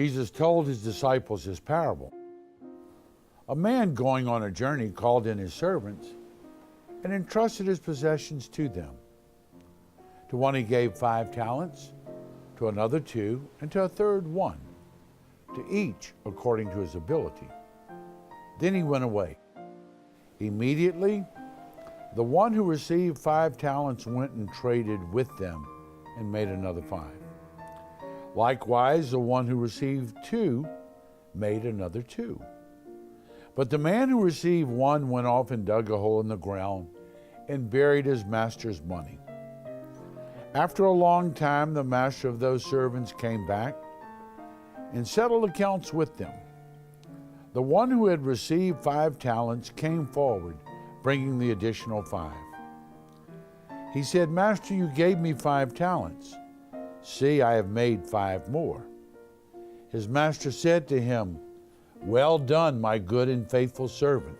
Jesus told his disciples this parable. A man going on a journey called in his servants and entrusted his possessions to them. To one he gave 5 talents, to another 2, and to a third 1, to each according to his ability. Then he went away. Immediately, the one who received 5 talents went and traded with them and made another 5. Likewise, the one who received 2 made another 2. But the man who received 1 went off and dug a hole in the ground and buried his master's money. After a long time, the master of those servants came back and settled accounts with them. The one who had received 5 talents came forward, bringing the additional 5. He said, "Master, you gave me 5 talents. See, I have made 5 more." His master said to him, "Well done, my good and faithful servant.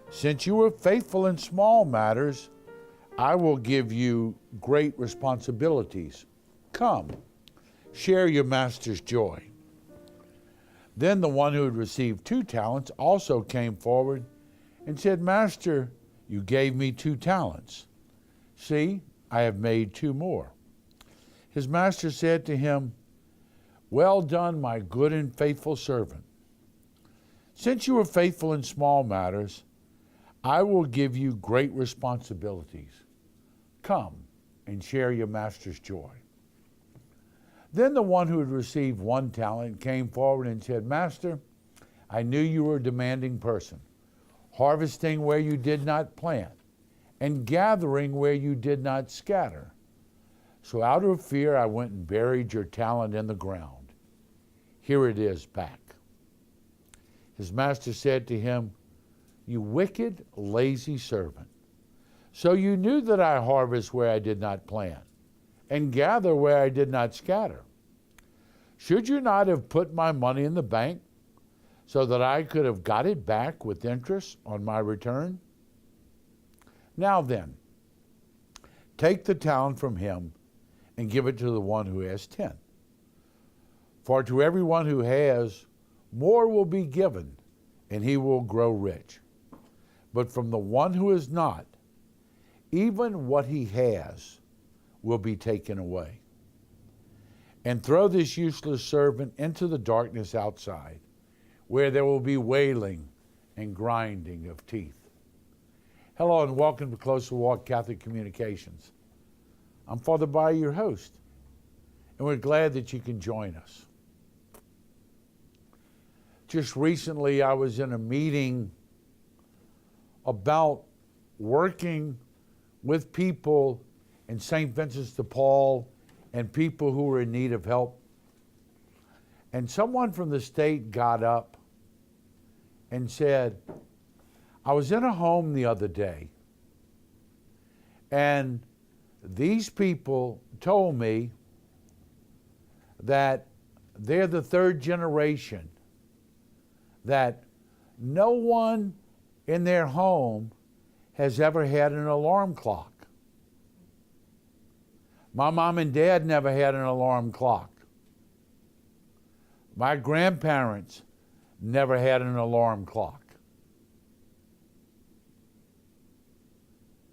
Since you were faithful in small matters, I will give you great responsibilities. Come, share your master's joy." Then the one who had received 2 talents also came forward and said, "Master, you gave me 2 talents. See, I have made 2 more." His master said to him, "Well done, my good and faithful servant. Since you were faithful in small matters, I will give you great responsibilities. Come and share your master's joy." Then the one who had received 1 talent came forward and said, "Master, I knew you were a demanding person, harvesting where you did not plant and gathering where you did not scatter. So out of fear, I went and buried your talent in the ground. Here it is back." His master said to him, "You wicked, lazy servant. So you knew that I harvest where I did not plant and gather where I did not scatter. Should you not have put my money in the bank so that I could have got it back with interest on my return? Now then, take the talent from him and give it to the one who has 10. For to everyone who has, more will be given, and he will grow rich. But from the one who is not, even what he has will be taken away. And throw this useless servant into the darkness outside, where there will be wailing and grinding of teeth." Hello and welcome to Closer Walk Catholic Communications. I'm Father Bayer, your host, and we're glad that you can join us. Just recently, I was in a meeting about working with people in St. Vincent de Paul and people who were in need of help. And someone from the state got up and said, "I was in a home the other day, and these people told me that they're the 3rd generation, that no one in their home has ever had an alarm clock. My mom and dad never had an alarm clock. My grandparents never had an alarm clock."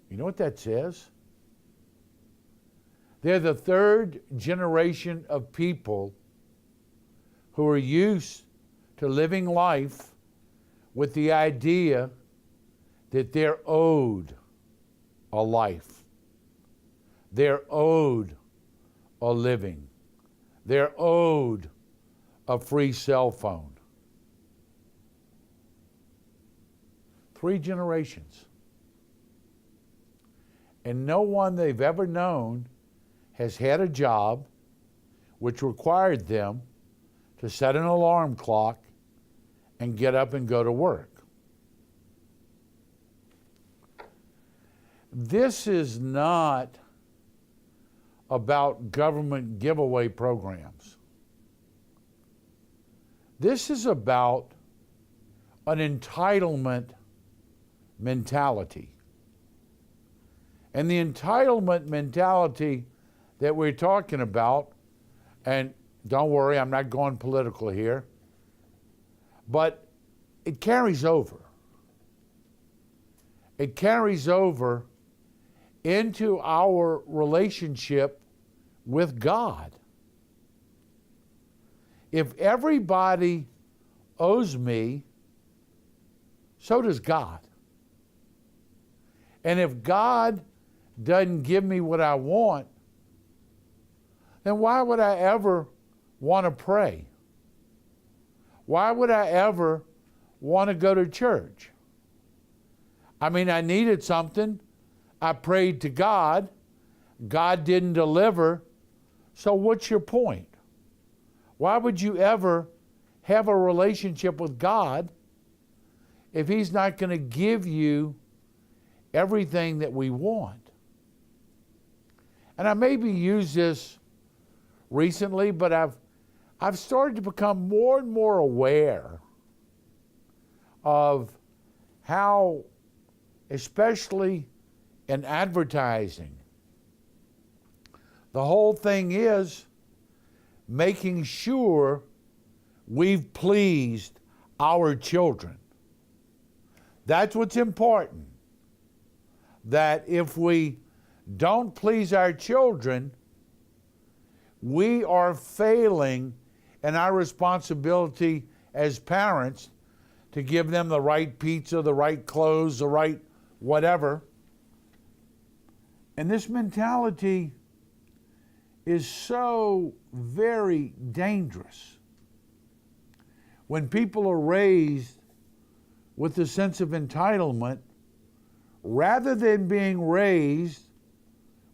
You know what that says? They're the 3rd generation of people who are used to living life with the idea that they're owed a life. They're owed a living. They're owed a free cell phone. 3 generations. And no one they've ever known has had a job which required them to set an alarm clock and get up and go to work. This is not about government giveaway programs. This is about an entitlement mentality. And the entitlement mentality that we're talking about, and Don't worry, I'm not going political here. But it carries over. It carries over into our relationship with God. If everybody owes me, so does God. And if God doesn't give me what I want, then why would I ever want to pray? Why would I ever want to go to church? I mean, I needed something. I prayed to God. God didn't deliver. So what's your point? Why would you ever have a relationship with God if He's not going to give you everything that we want? And I maybe used this recently, but I've started to become more and more aware of how, especially in advertising, the whole thing is making sure we've pleased our children. That's what's important. That if we don't please our children, we are failing in our responsibility as parents to give them the right pizza, the right clothes, the right whatever. And this mentality is so very dangerous. When people are raised with a sense of entitlement, rather than being raised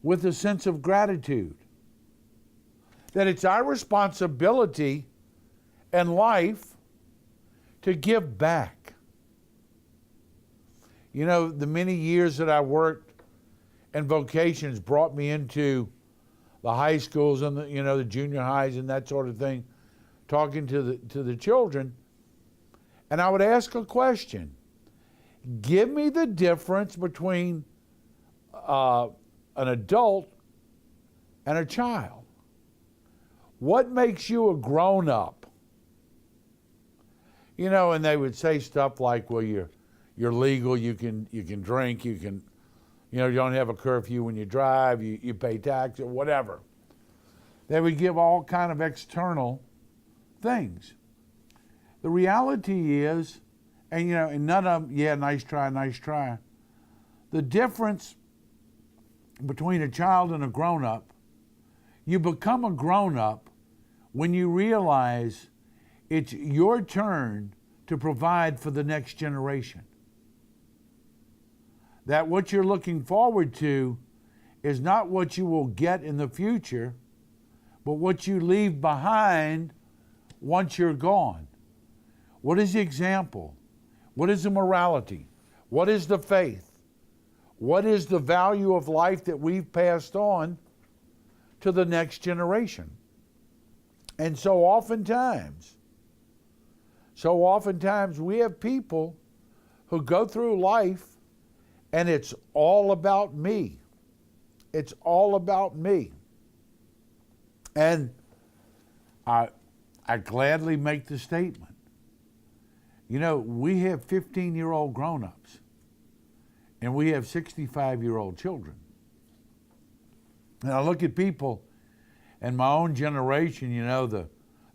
with a sense of gratitude, that it's our responsibility in life to give back. You know, the many years that I worked in vocations brought me into the high schools and the junior highs and that sort of thing, talking to the children, and I would ask a question. Give me the difference between an adult and a child. What makes you a grown-up? And they would say stuff like, well, you're legal, you can drink, you don't have a curfew when you drive, you pay tax or whatever. They would give all kind of external things. The reality is, and none of them, yeah, nice try. The difference between a child and a grown-up, you become a grown-up when you realize it's your turn to provide for the next generation. That what you're looking forward to is not what you will get in the future, but what you leave behind once you're gone. What is the example? What is the morality? What is the faith? What is the value of life that we've passed on to the next generation? And so oftentimes we have people who go through life and it's all about me. It's all about me. And I gladly make the statement. We have 15-year-old grown-ups and we have 65-year-old children. And I look at people in my own generation, the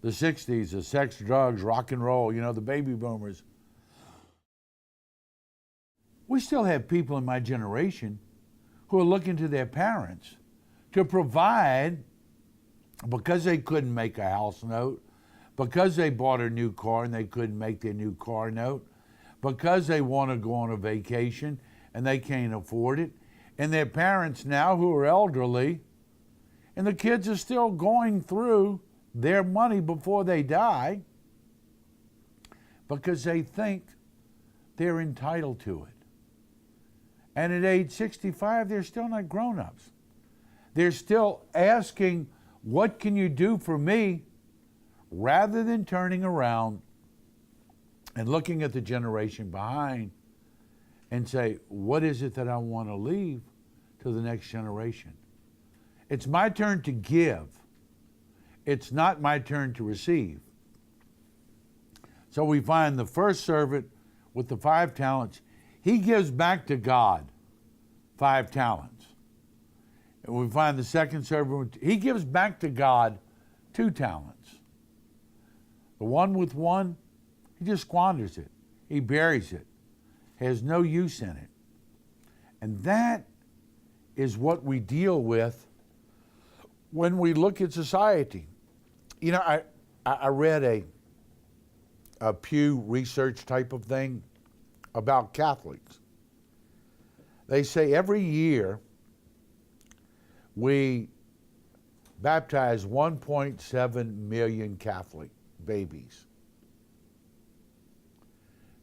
60s, the sex, drugs, rock and roll, the baby boomers. We still have people in my generation who are looking to their parents to provide because they couldn't make a house note, because they bought a new car and they couldn't make their new car note, because they want to go on a vacation and they can't afford it, and their parents now who are elderly, and the kids are still going through their money before they die because they think they're entitled to it. And at age 65, they're still not grown-ups. They're still asking, what can you do for me? Rather than turning around and looking at the generation behind and say, what is it that I want to leave to the next generation? It's my turn to give. it's not my turn to receive. So we find the first servant with the 5 talents, he gives back to God 5 talents. And we find the second servant, he gives back to God 2 talents. The one with 1, he just squanders it. He buries it. Has no use in it. And that is what we deal with when we look at society. You know, I read a Pew Research type of thing about Catholics. They say every year we baptize 1.7 million Catholic babies.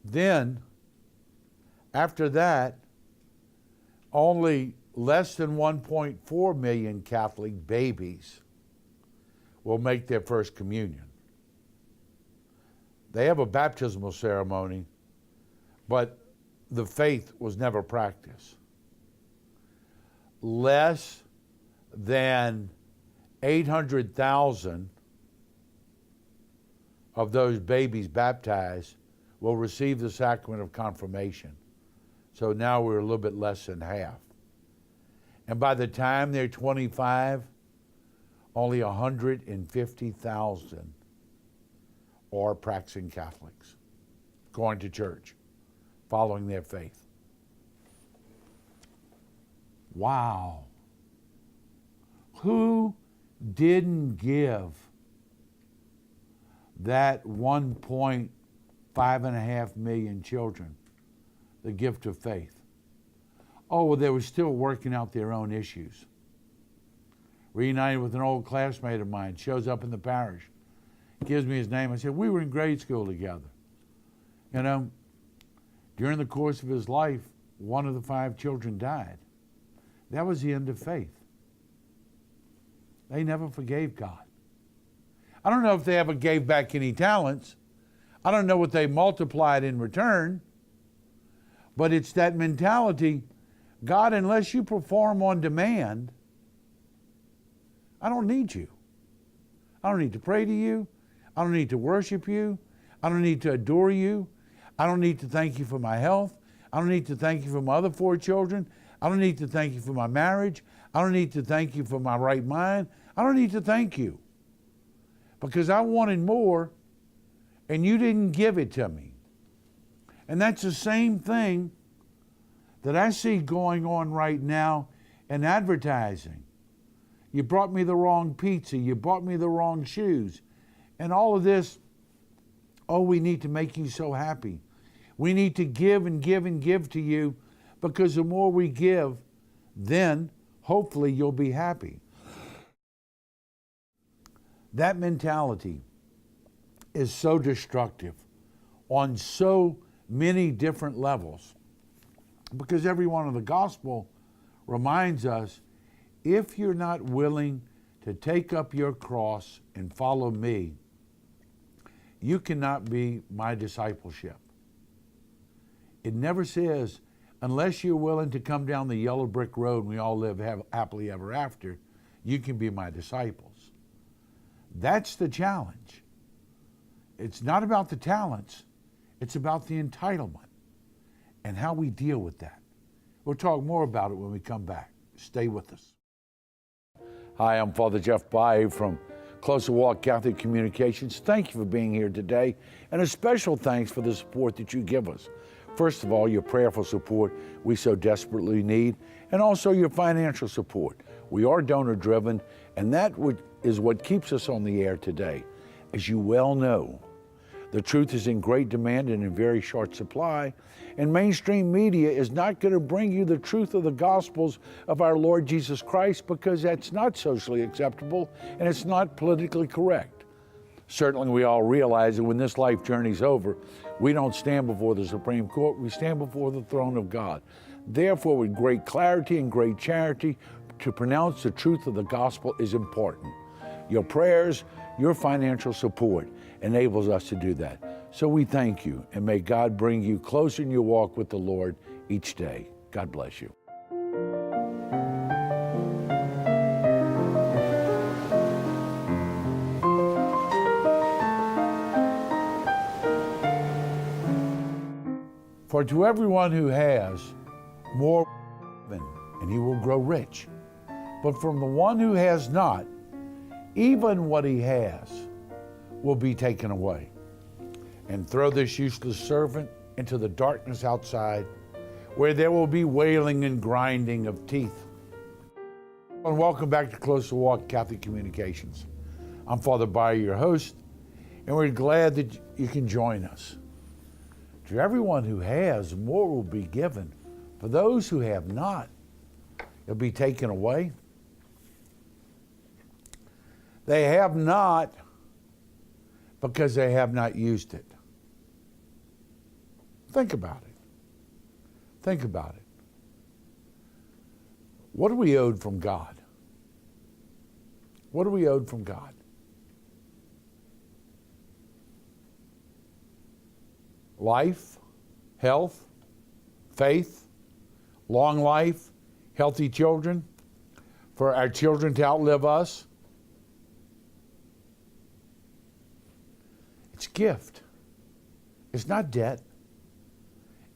Then, after that, only less than 1.4 million Catholic babies will make their first communion. They have a baptismal ceremony, but the faith was never practiced. Less than 800,000 of those babies baptized will receive the sacrament of confirmation. So now we're a little bit less than half. And by the time they're 25, only 150,000 are practicing Catholics, going to church, following their faith. Wow. Who didn't give that 1.5 million children the gift of faith? Oh, well, they were still working out their own issues. Reunited with an old classmate of mine, shows up in the parish, gives me his name. I said, we were in grade school together. You know, during the course of his life, one of the 5 children died. That was the end of faith. They never forgave God. I don't know if they ever gave back any talents. I don't know what they multiplied in return. But it's that mentality, God, unless you perform on demand, I don't need you. I don't need to pray to you. I don't need to worship you. I don't need to adore you. I don't need to thank you for my health. I don't need to thank you for my other 4 children. I don't need to thank you for my marriage. I don't need to thank you for my right mind. I don't need to thank you because I wanted more and you didn't give it to me. And that's the same thing that I see going on right now in advertising. You brought me the wrong pizza. You bought me the wrong shoes. And all of this, oh, we need to make you so happy. We need to give and give and give to you because the more we give, then hopefully you'll be happy. That mentality is so destructive on so many different levels because every one of the gospel reminds us, if you're not willing to take up your cross and follow me, you cannot be my discipleship. It never says, unless you're willing to come down the yellow brick road and we all live happily ever after, you can be my disciples. That's the challenge. It's not about the talents, it's about the entitlement and how we deal with that. We'll talk more about it when we come back. Stay with us. Hi, I'm Father Jeff Bae from Closer Walk Catholic Communications. Thank you for being here today, and a special thanks for the support that you give us. First of all, your prayerful support we so desperately need, and also your financial support. We are donor-driven, and that is what keeps us on the air today. As you well know, the truth is in great demand and in very short supply, and mainstream media is not going to bring you the truth of the Gospels of our Lord Jesus Christ because that's not socially acceptable and it's not politically correct. Certainly we all realize that when this life journey's over, we don't stand before the Supreme Court, we stand before the throne of God. Therefore, with great clarity and great charity, to pronounce the truth of the gospel is important. Your prayers, your financial support enables us to do that. So we thank you, and may God bring you closer in your walk with the Lord each day. God bless you. For to everyone who has, more given, and he will grow rich. But from the one who has not, even what he has will be taken away. And throw this useless servant into the darkness outside, where there will be wailing and grinding of teeth. And welcome back to Closer Walk Catholic Communications. I'm Father Bayer, your host, and we're glad that you can join us. To everyone who has, more will be given. For those who have not, it'll be taken away. They have not because they have not used it. Think about it. Think about it. What are we owed from God? What are we owed from God? Life, health, faith, long life, healthy children, for our children to outlive us. It's gift. It's not debt.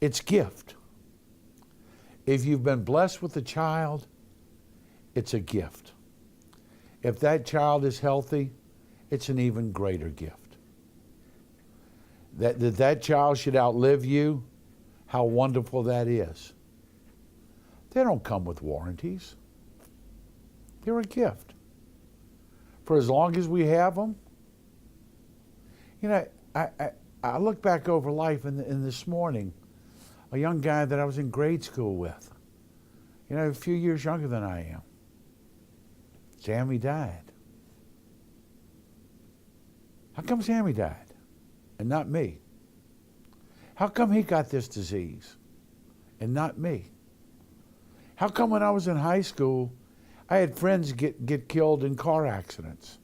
It's gift. If you've been blessed with a child, it's a gift. If that child is healthy, it's an even greater gift. That child should outlive you, how wonderful that is. They don't come with warranties. They're a gift. For as long as we have them, you know, I look back over life and this morning, a young guy that I was in grade school with, you know, a few years younger than I am. Sammy died. How come Sammy died and not me? How come he got this disease and not me? How come when I was in high school, I had friends get killed in car accidents?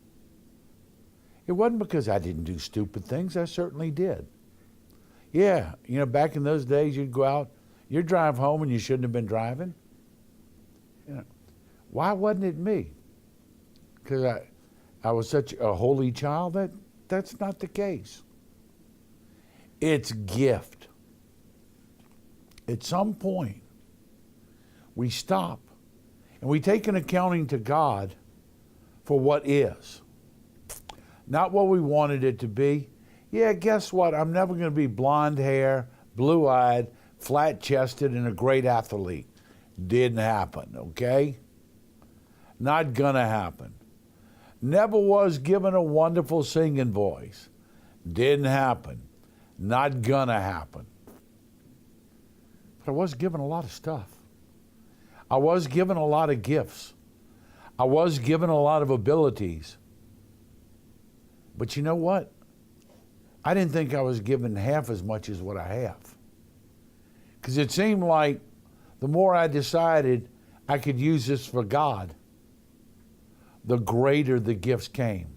It wasn't because I didn't do stupid things. I certainly did. Yeah, you know, back in those days, you'd go out, you'd drive home and you shouldn't have been driving. You know, why wasn't it me? Because I was such a holy child? That's not the case. It's gift. At some point, we stop and we take an accounting to God for what is. Not what we wanted it to be. Yeah, guess what? I'm never going to be blonde hair, blue-eyed, flat-chested, and a great athlete. Didn't happen, okay? Not going to happen. Never was given a wonderful singing voice. Didn't happen. Not going to happen. But I was given a lot of stuff. I was given a lot of gifts. I was given a lot of abilities. But you know what? I didn't think I was given half as much as what I have. Because it seemed like the more I decided I could use this for God, the greater the gifts came.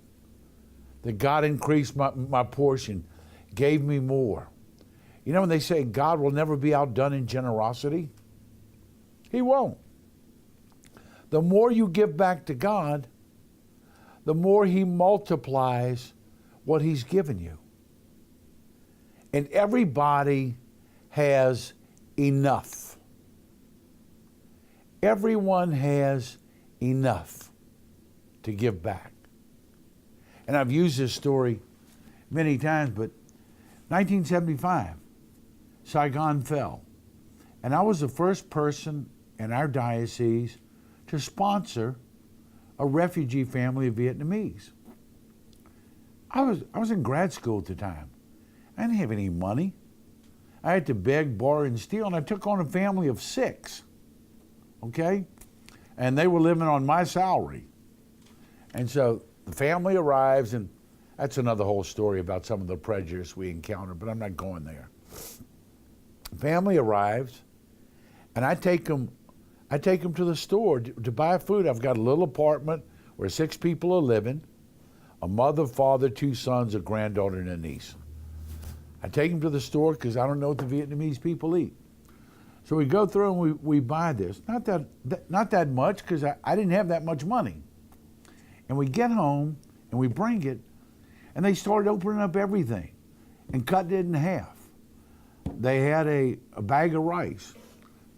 That God increased my portion, gave me more. You know when they say God will never be outdone in generosity? He won't. The more you give back to God, the more He multiplies what He's given you. And everybody has enough. Everyone has enough to give back. And I've used this story many times, but 1975, Saigon fell. And I was the first person in our diocese to sponsor a refugee family of Vietnamese. I was in grad school at the time. I didn't have any money. I had to beg, borrow, and steal, and I took on a family of 6, okay? And they were living on my salary. And so the family arrives, and that's another whole story about some of the prejudice we encountered, but I'm not going there. The family arrives, and I take them to the store to buy food. I've got a little apartment where 6 people are living, a mother, father, 2 sons, a granddaughter, and a niece. I take them to the store because I don't know what the Vietnamese people eat. So we go through and we buy this. Not that much because I didn't have that much money. And we get home and we bring it, and they started opening up everything and cutting it in half. they had a bag of rice.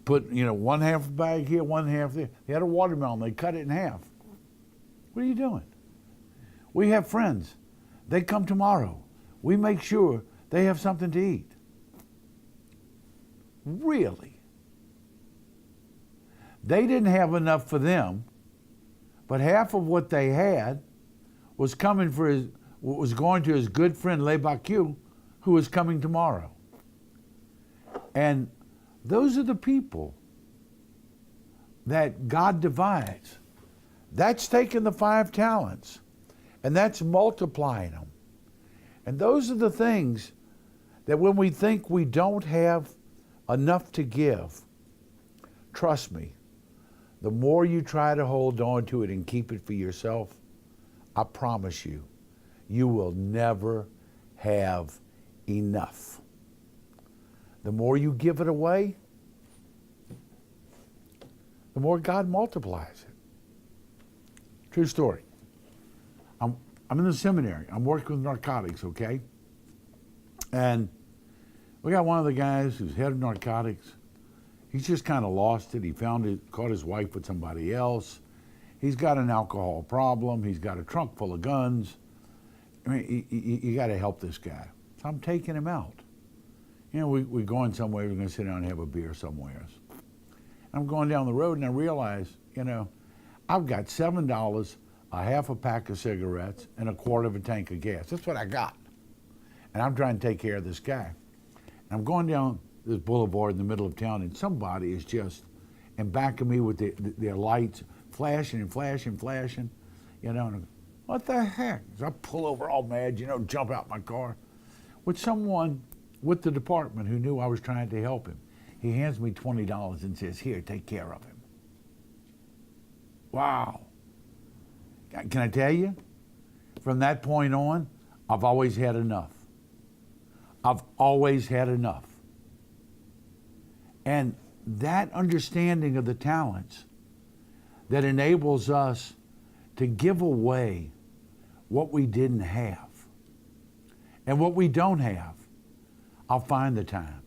Put, one half a bag here, one half there. They had a watermelon. They cut it in half. What are you doing? We have friends. They come tomorrow. We make sure they have something to eat. Really? They didn't have enough for them, but half of what they had was coming was going to his good friend Le Bacu, who was coming tomorrow. And those are the people that God divides. That's taking the 5 talents and that's multiplying them. And those are the things that when we think we don't have enough to give, trust me, the more you try to hold on to it and keep it for yourself, I promise you, you will never have enough. The more you give it away, the more God multiplies it. True story. I'm in the seminary. I'm working with narcotics, okay? And we got one of the guys who's head of narcotics. He's just kind of lost it. He caught his wife with somebody else. He's got an alcohol problem. He's got a trunk full of guns. I mean, you got to help this guy. So I'm taking him out. We're going somewhere. We're going to sit down and have a beer somewhere. I'm going down the road and I realize, I've got $7, a half a pack of cigarettes, and a quarter of a tank of gas. That's what I got. And I'm trying to take care of this guy. And I'm going down this boulevard in the middle of town, and somebody is just in back of me with their lights flashing and flashing and flashing, and I'm, what the heck? So I pull over all mad, jump out my car. With someone with the department who knew I was trying to help him. He hands me $20 and says, here, take care of him. Wow. Can I tell you? From that point on, I've always had enough. I've always had enough. And that understanding of the talents that enables us to give away what we didn't have. And what we don't have, I'll find the time.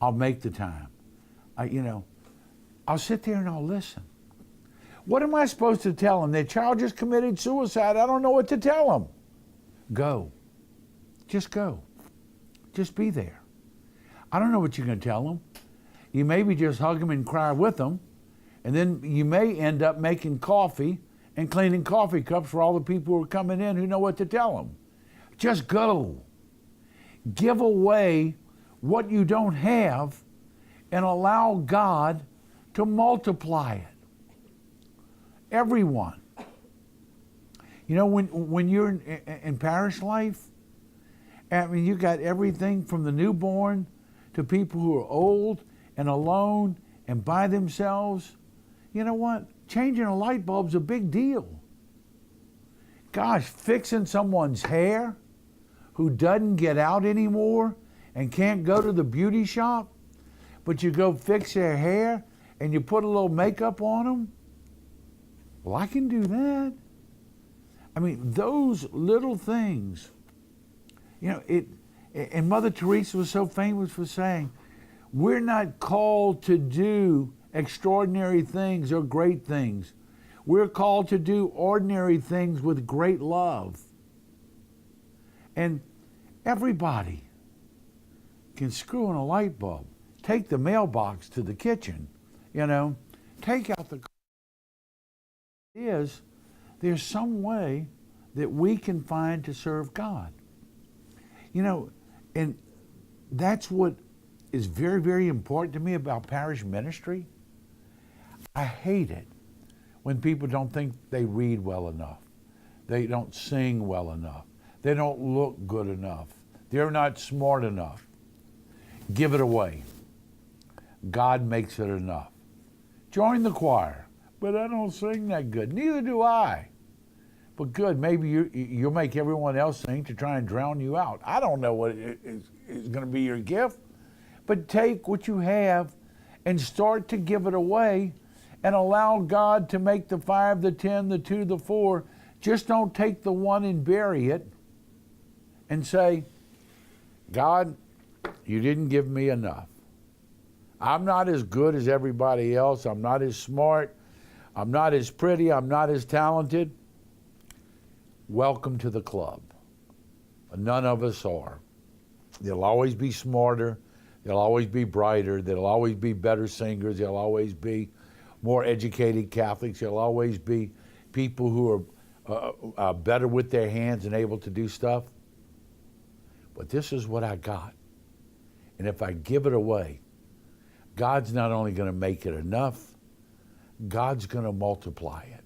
I'll make the time. I'll sit there and I'll listen. What am I supposed to tell them? Their child just committed suicide. I don't know what to tell them. Go. Just go. Just be there. I don't know what you're going to tell them. You maybe just hug them and cry with them, and then you may end up making coffee and cleaning coffee cups for all the people who are coming in who know what to tell them. Just go. Give away what you don't have and allow God to multiply it. Everyone. When you're in parish life, you got everything from the newborn to people who are old and alone and by themselves. You know what? Changing a light bulb's a big deal. Gosh, fixing someone's hair who doesn't get out anymore and can't go to the beauty shop, but you go fix their hair and you put a little makeup on them. Well, I can do that. Those little things. And Mother Teresa was so famous for saying, we're not called to do extraordinary things or great things. We're called to do ordinary things with great love. And everybody can screw in a light bulb, take the mailbox to the kitchen, take out the... There's some way that we can find to serve God. And that's what is very, very important to me about parish ministry. I hate it when people don't think they read well enough. They don't sing well enough. They don't look good enough. They're not smart enough. Give it away. God makes it enough. Join the choir. But I don't sing that good. Neither do I. But good, maybe you'll make everyone else sing to try and drown you out. I don't know what is going to be your gift. But take what you have and start to give it away and allow God to make the 5, the 10, the 2, the 4. Just don't take the 1 and bury it and say, God, You didn't give me enough. I'm not as good as everybody else. I'm not as smart. I'm not as pretty. I'm not as talented. Welcome to the club. None of us are. There'll always be smarter. There'll always be brighter. There'll always be better singers. There'll always be more educated Catholics. There'll always be people who are better with their hands and able to do stuff. But this is what I got. And if I give it away, God's not only going to make it enough, God's going to multiply it.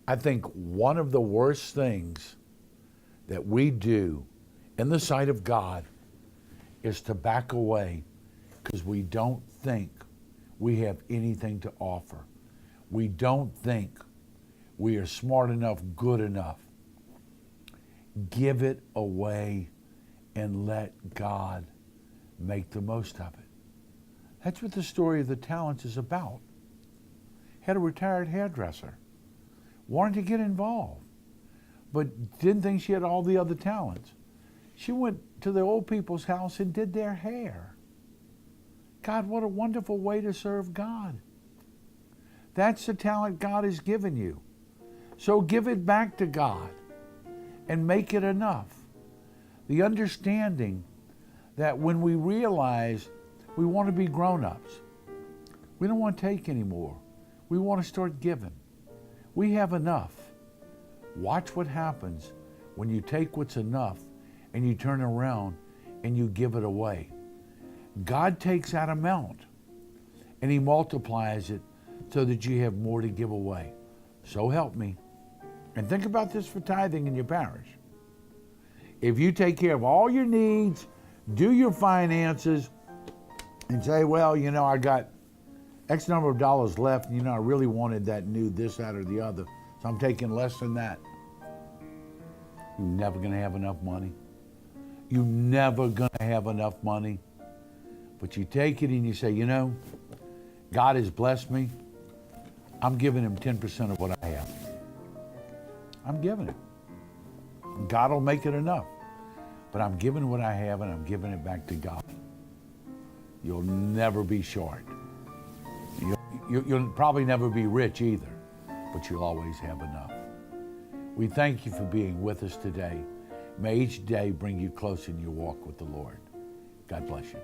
I think one of the worst things that we do in the sight of God is to back away because we don't think we have anything to offer. We don't think we are smart enough, good enough. Give it away and let God make the most of it. That's what the story of the talents is about. Had a retired hairdresser, wanted to get involved, but didn't think she had all the other talents. She went to the old people's house and did their hair. God, what a wonderful way to serve God. That's the talent God has given you. So give it back to God and make it enough. The understanding that when we realize we want to be grown-ups, we don't want to take anymore. We want to start giving. We have enough. Watch what happens when you take what's enough and you turn around and you give it away. God takes that amount and He multiplies it so that you have more to give away. So help me. And think about this for tithing in your parish. If you take care of all your needs, do your finances, and say, well, you know, I got X number of dollars left, and, you know, I really wanted that new this, that, or the other, so I'm taking less than that. You're never going to have enough money. You're never going to have enough money. But you take it and you say, you know, God has blessed me. I'm giving Him 10% of what I have. I'm giving it. God will make it enough. But I'm giving what I have and I'm giving it back to God. You'll never be short. You'll probably never be rich either, but you'll always have enough. We thank you for being with us today. May each day bring you closer in your walk with the Lord. God bless you.